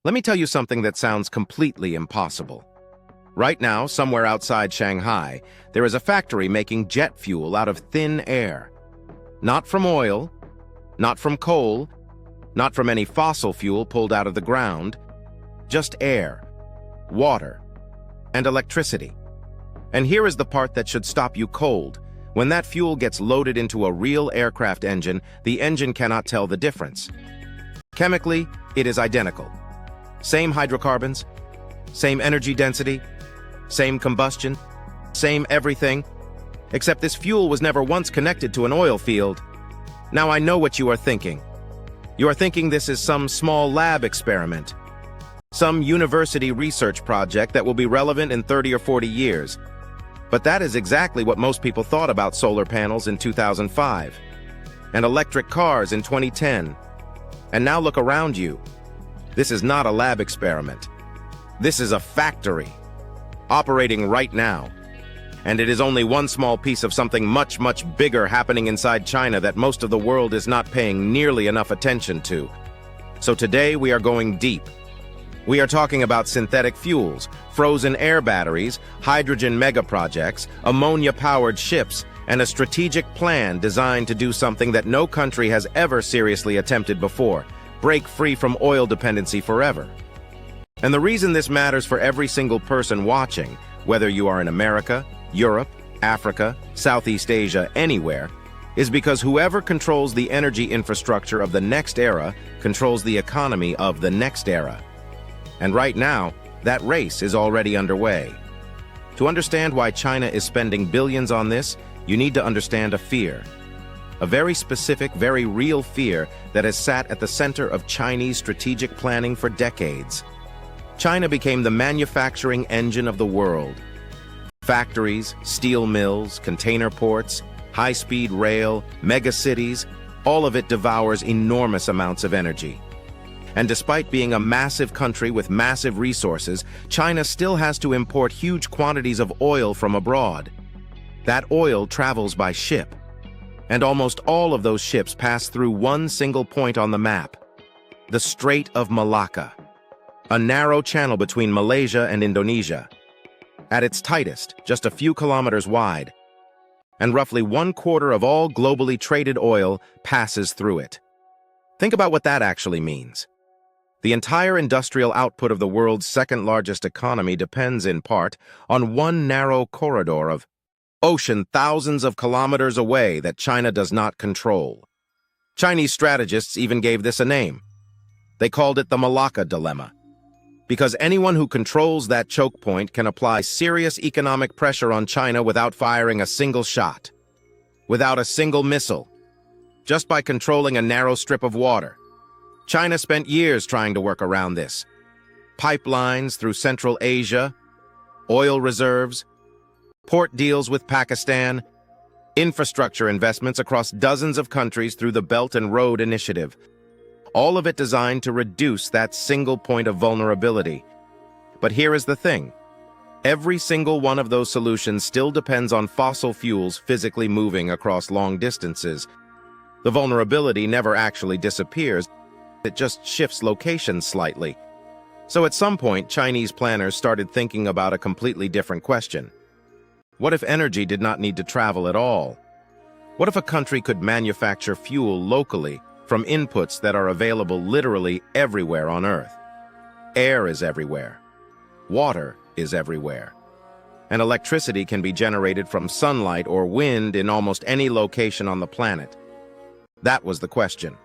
Let me tell you something that sounds completely impossible. Right now, somewhere outside Shanghai, there is a factory making jet fuel out of thin air. Not from oil, not from coal, not from any fossil fuel pulled out of the ground, just air, water, and electricity. And here is the part that should stop you cold. When that fuel gets loaded into a real aircraft engine, the engine cannot tell the difference. Chemically, it is identical. Same hydrocarbons, same energy density, same combustion, same everything, except this fuel was never once connected to an oil field. Now I know what you are thinking. You are thinking this is some small lab experiment, some university research project that will be relevant in 30 or 40 years. But that is exactly what most people thought about solar panels in 2005, and electric cars in 2010. And now look around you. This is not a lab experiment. This is a factory, operating right now. And it is only one small piece of something much, much bigger happening inside China that most of the world is not paying nearly enough attention to. So today we are going deep. We are talking about synthetic fuels, frozen air batteries, hydrogen megaprojects, ammonia-powered ships, and a strategic plan designed to do something that no country has ever seriously attempted before: break free from oil dependency forever. And the reason this matters for every single person watching, whether you are in America, Europe, Africa, Southeast Asia, anywhere, is because whoever controls the energy infrastructure of the next era controls the economy of the next era. And right now, that race is already underway. To understand why China is spending billions on this, you need to understand a fear. A very specific, very real fear that has sat at the center of Chinese strategic planning for decades. China became the manufacturing engine of the world. Factories, steel mills, container ports, high-speed rail, megacities, all of it devours enormous amounts of energy. And despite being a massive country with massive resources, China still has to import huge quantities of oil from abroad. That oil travels by ship. And almost all of those ships pass through one single point on the map: the Strait of Malacca, a narrow channel between Malaysia and Indonesia. At its tightest, just a few kilometers wide, and roughly 1/4 of all globally traded oil passes through it. Think about what that actually means. The entire industrial output of the world's second-largest economy depends in part on one narrow corridor of ocean thousands of kilometers away that China does not control. Chinese strategists even gave this a name. They called it the Malacca Dilemma, because anyone who controls that choke point can apply serious economic pressure on China without firing a single shot, without a single missile, just by controlling a narrow strip of water. China spent years trying to work around this. Pipelines through Central Asia, oil reserves, port deals with Pakistan, infrastructure investments across dozens of countries through the Belt and Road Initiative. All of it designed to reduce that single point of vulnerability. But here is the thing. Every single one of those solutions still depends on fossil fuels physically moving across long distances. The vulnerability never actually disappears. It just shifts location slightly. So at some point, Chinese planners started thinking about a completely different question. What if energy did not need to travel at all? What if a country could manufacture fuel locally from inputs that are available literally everywhere on Earth? Air is everywhere. Water is everywhere. And electricity can be generated from sunlight or wind in almost any location on the planet. That was the question.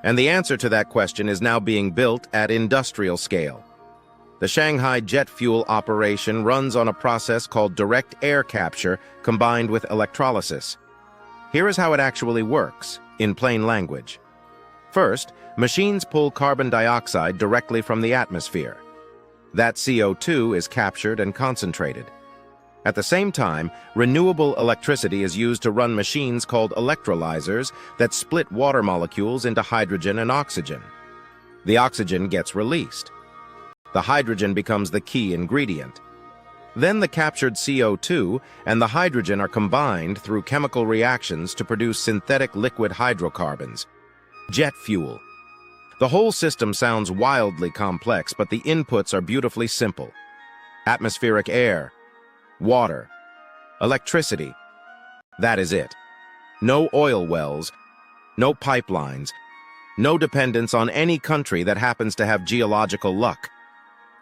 And the answer to that question is now being built at industrial scale. The Shanghai jet fuel operation runs on a process called direct air capture combined with electrolysis. Here is how it actually works, in plain language. First, machines pull carbon dioxide directly from the atmosphere. That CO2 is captured and concentrated. At the same time, renewable electricity is used to run machines called electrolyzers that split water molecules into hydrogen and oxygen. The oxygen gets released. The hydrogen becomes the key ingredient. Then the captured CO2 and the hydrogen are combined through chemical reactions to produce synthetic liquid hydrocarbons, jet fuel. The whole system sounds wildly complex, but the inputs are beautifully simple. Atmospheric air, water, electricity. That is it. No oil wells, no pipelines, no dependence on any country that happens to have geological luck.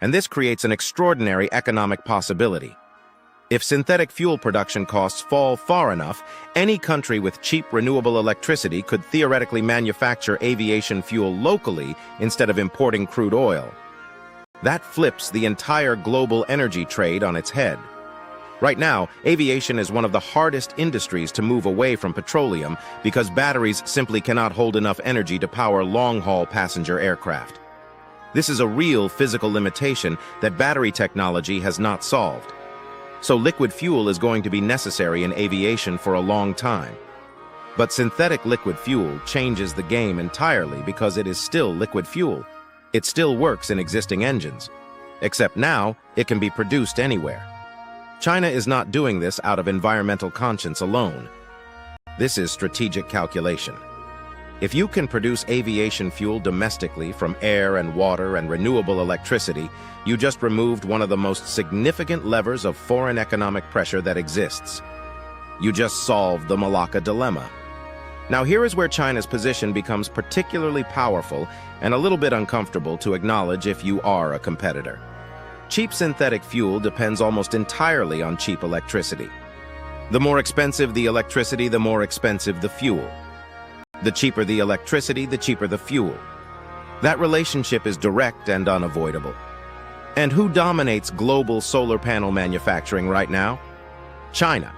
And this creates an extraordinary economic possibility. If synthetic fuel production costs fall far enough, any country with cheap renewable electricity could theoretically manufacture aviation fuel locally instead of importing crude oil. That flips the entire global energy trade on its head. Right now, aviation is one of the hardest industries to move away from petroleum because batteries simply cannot hold enough energy to power long-haul passenger aircraft. This is a real physical limitation that battery technology has not solved. So liquid fuel is going to be necessary in aviation for a long time. But synthetic liquid fuel changes the game entirely because it is still liquid fuel. It still works in existing engines. Except now, it can be produced anywhere. China is not doing this out of environmental conscience alone. This is strategic calculation. If you can produce aviation fuel domestically from air and water and renewable electricity, you just removed one of the most significant levers of foreign economic pressure that exists. You just solved the Malacca Dilemma. Now here is where China's position becomes particularly powerful and a little bit uncomfortable to acknowledge if you are a competitor. Cheap synthetic fuel depends almost entirely on cheap electricity. The more expensive the electricity, the more expensive the fuel. The cheaper the electricity, the cheaper the fuel. That relationship is direct and unavoidable. And who dominates global solar panel manufacturing right now? China.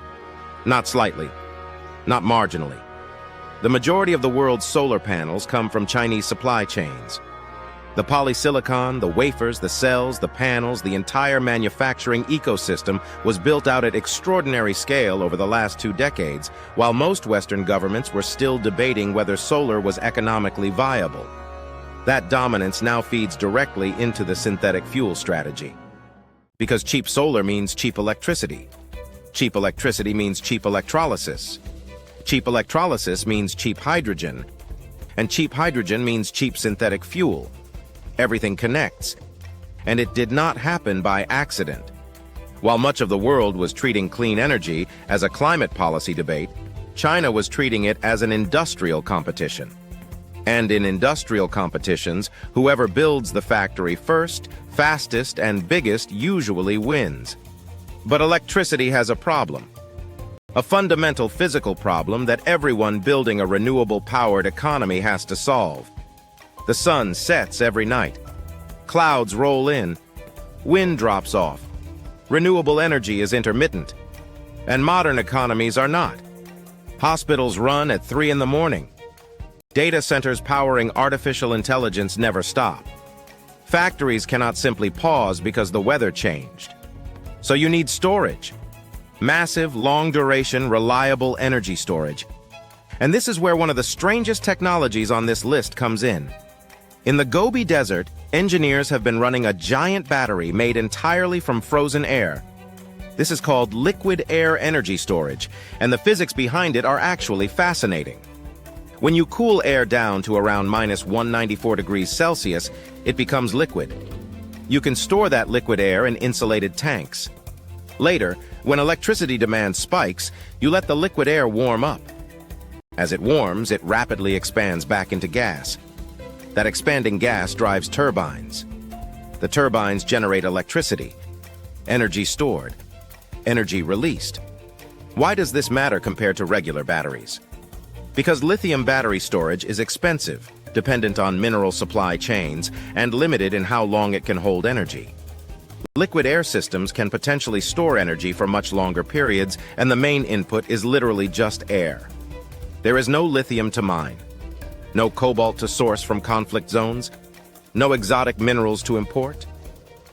Not slightly, not marginally. The majority of the world's solar panels come from Chinese supply chains. The polysilicon, the wafers, the cells, the panels, the entire manufacturing ecosystem was built out at extraordinary scale over the last 2 decades, while most Western governments were still debating whether solar was economically viable. That dominance now feeds directly into the synthetic fuel strategy. Because cheap solar means cheap electricity. Cheap electricity means cheap electrolysis. Cheap electrolysis means cheap hydrogen. And cheap hydrogen means cheap synthetic fuel. Everything connects, and it did not happen by accident. While much of the world was treating clean energy as a climate policy debate, China was treating it as an industrial competition. And in industrial competitions, whoever builds the factory first, fastest, and biggest usually wins. But electricity has a problem. A fundamental physical problem that everyone building a renewable-powered economy has to solve. The sun sets every night. Clouds roll in. Wind drops off. Renewable energy is intermittent. And modern economies are not. Hospitals run at 3 in the morning. Data centers powering artificial intelligence never stop. Factories cannot simply pause because the weather changed. So you need storage. Massive, long-duration, reliable energy storage. And this is where one of the strangest technologies on this list comes in. In the Gobi Desert, engineers have been running a giant battery made entirely from frozen air. This is called liquid air energy storage, and the physics behind it are actually fascinating. When you cool air down to around -194 degrees Celsius, it becomes liquid. You can store that liquid air in insulated tanks. Later, when electricity demand spikes, you let the liquid air warm up. As it warms, it rapidly expands back into gas. That expanding gas drives turbines. The turbines generate electricity, energy stored, energy released. Why does this matter compared to regular batteries? Because lithium battery storage is expensive, dependent on mineral supply chains, and limited in how long it can hold energy. Liquid air systems can potentially store energy for much longer periods, and the main input is literally just air. There is no lithium to mine, no cobalt to source from conflict zones, no exotic minerals to import.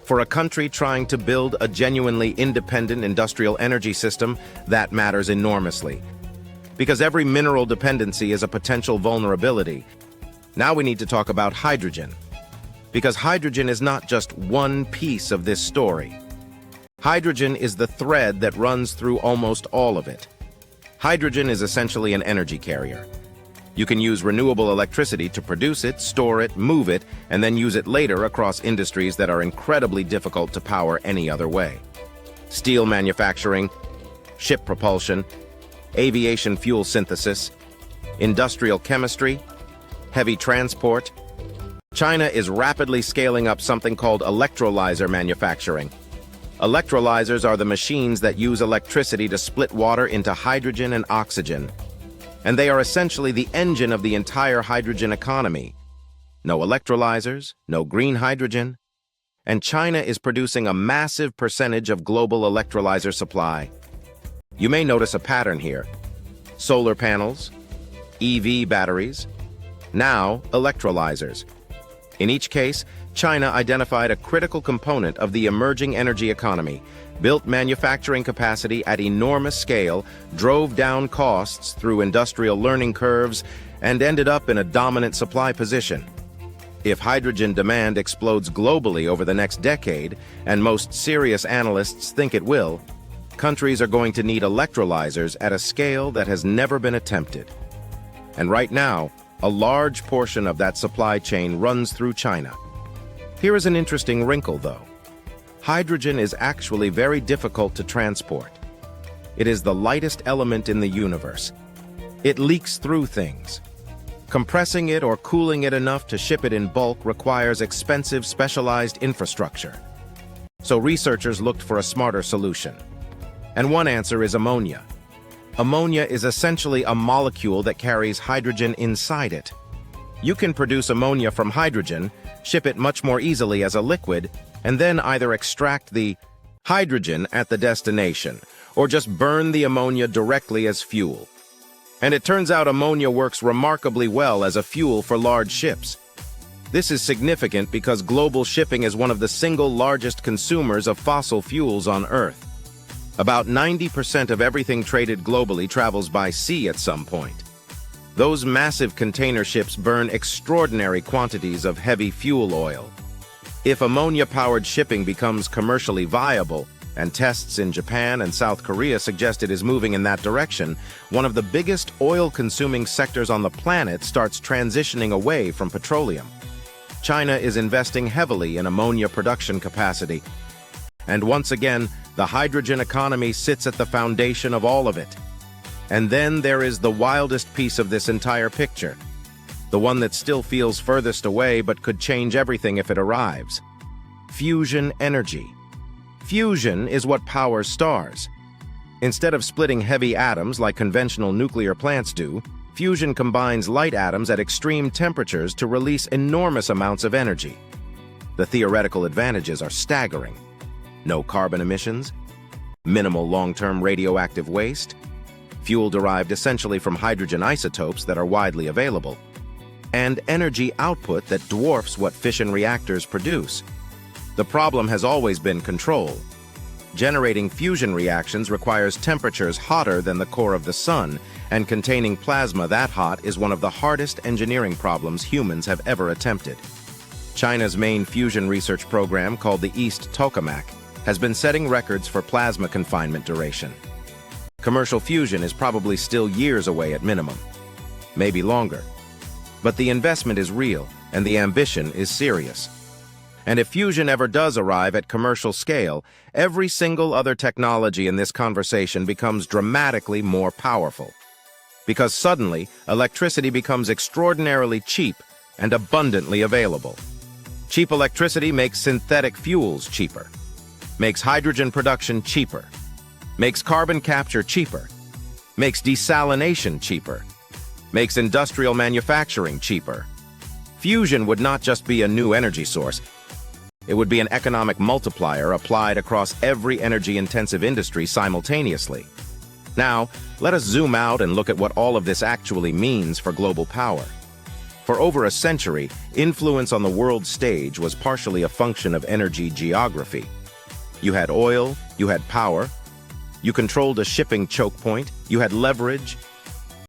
For a country trying to build a genuinely independent industrial energy system, that matters enormously. Because every mineral dependency is a potential vulnerability. Now we need to talk about hydrogen. Because hydrogen is not just one piece of this story. Hydrogen is the thread that runs through almost all of it. Hydrogen is essentially an energy carrier. You can use renewable electricity to produce it, store it, move it, and then use it later across industries that are incredibly difficult to power any other way. Steel manufacturing, ship propulsion, aviation fuel synthesis, industrial chemistry, heavy transport. China is rapidly scaling up something called electrolyzer manufacturing. Electrolyzers are the machines that use electricity to split water into hydrogen and oxygen. And they are essentially the engine of the entire hydrogen economy. No electrolyzers, no green hydrogen, and China is producing a massive percentage of global electrolyzer supply. You may notice a pattern here. Solar panels, EV batteries, now electrolyzers. In each case, China identified a critical component of the emerging energy economy, built manufacturing capacity at enormous scale, drove down costs through industrial learning curves, and ended up in a dominant supply position. If hydrogen demand explodes globally over the next decade, and most serious analysts think it will, countries are going to need electrolyzers at a scale that has never been attempted. And right now, a large portion of that supply chain runs through China. Here is an interesting wrinkle, though. Hydrogen is actually very difficult to transport. It is the lightest element in the universe. It leaks through things. Compressing it or cooling it enough to ship it in bulk requires expensive specialized infrastructure. So researchers looked for a smarter solution. And one answer is ammonia. Ammonia is essentially a molecule that carries hydrogen inside it. You can produce ammonia from hydrogen, ship it much more easily as a liquid, and then either extract the hydrogen at the destination, or just burn the ammonia directly as fuel. And it turns out ammonia works remarkably well as a fuel for large ships. This is significant because global shipping is one of the single largest consumers of fossil fuels on Earth. About 90% of everything traded globally travels by sea at some point. Those massive container ships burn extraordinary quantities of heavy fuel oil. If ammonia-powered shipping becomes commercially viable, and tests in Japan and South Korea suggest it is moving in that direction, one of the biggest oil-consuming sectors on the planet starts transitioning away from petroleum. China is investing heavily in ammonia production capacity. And once again, the hydrogen economy sits at the foundation of all of it. And then there is the wildest piece of this entire picture, the one that still feels furthest away but could change everything if it arrives. Fusion energy. Fusion is what powers stars. Instead of splitting heavy atoms like conventional nuclear plants do, fusion combines light atoms at extreme temperatures to release enormous amounts of energy. The theoretical advantages are staggering. No carbon emissions, minimal long-term radioactive waste, fuel derived essentially from hydrogen isotopes that are widely available, and energy output that dwarfs what fission reactors produce. The problem has always been control. Generating fusion reactions requires temperatures hotter than the core of the sun, and containing plasma that hot is one of the hardest engineering problems humans have ever attempted. China's main fusion research program, called the East Tokamak, has been setting records for plasma confinement duration. Commercial fusion is probably still years away at minimum, maybe longer. But the investment is real, and the ambition is serious. And if fusion ever does arrive at commercial scale, every single other technology in this conversation becomes dramatically more powerful. Because suddenly, electricity becomes extraordinarily cheap and abundantly available. Cheap electricity makes synthetic fuels cheaper, makes hydrogen production cheaper, makes carbon capture cheaper, makes desalination cheaper, makes industrial manufacturing cheaper. Fusion would not just be a new energy source. It would be an economic multiplier applied across every energy-intensive industry simultaneously. Now, let us zoom out and look at what all of this actually means for global power. For over a century, influence on the world stage was partially a function of energy geography. You had oil, you had power, you controlled a shipping choke point, you had leverage.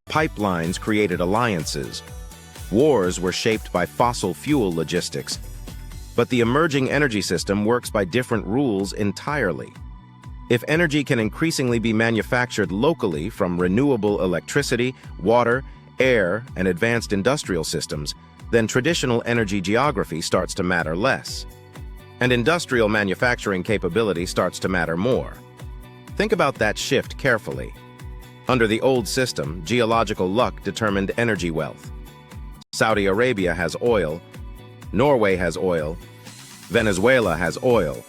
Pipelines created alliances. Wars were shaped by fossil fuel logistics. But the emerging energy system works by different rules entirely. If energy can increasingly be manufactured locally from renewable electricity, water, air, and advanced industrial systems, then traditional energy geography starts to matter less. And industrial manufacturing capability starts to matter more. Think about that shift carefully. Under the old system, geological luck determined energy wealth. Saudi Arabia has oil, Norway has oil, Venezuela has oil.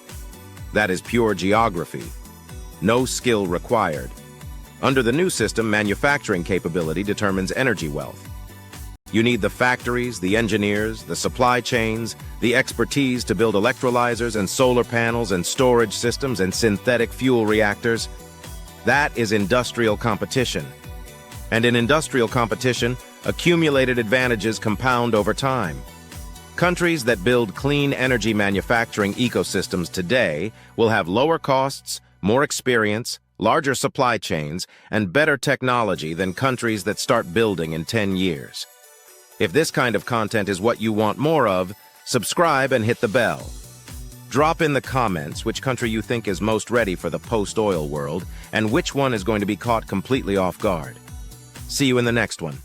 That is pure geography. No skill required. Under the new system, manufacturing capability determines energy wealth. You need the factories, the engineers, the supply chains, the expertise to build electrolyzers and solar panels and storage systems and synthetic fuel reactors. That is industrial competition. And in industrial competition, accumulated advantages compound over time. Countries that build clean energy manufacturing ecosystems today will have lower costs, more experience, larger supply chains, and better technology than countries that start building in 10 years. If this kind of content is what you want more of, subscribe and hit the bell. Drop in the comments which country you think is most ready for the post-oil world and which one is going to be caught completely off guard. See you in the next one.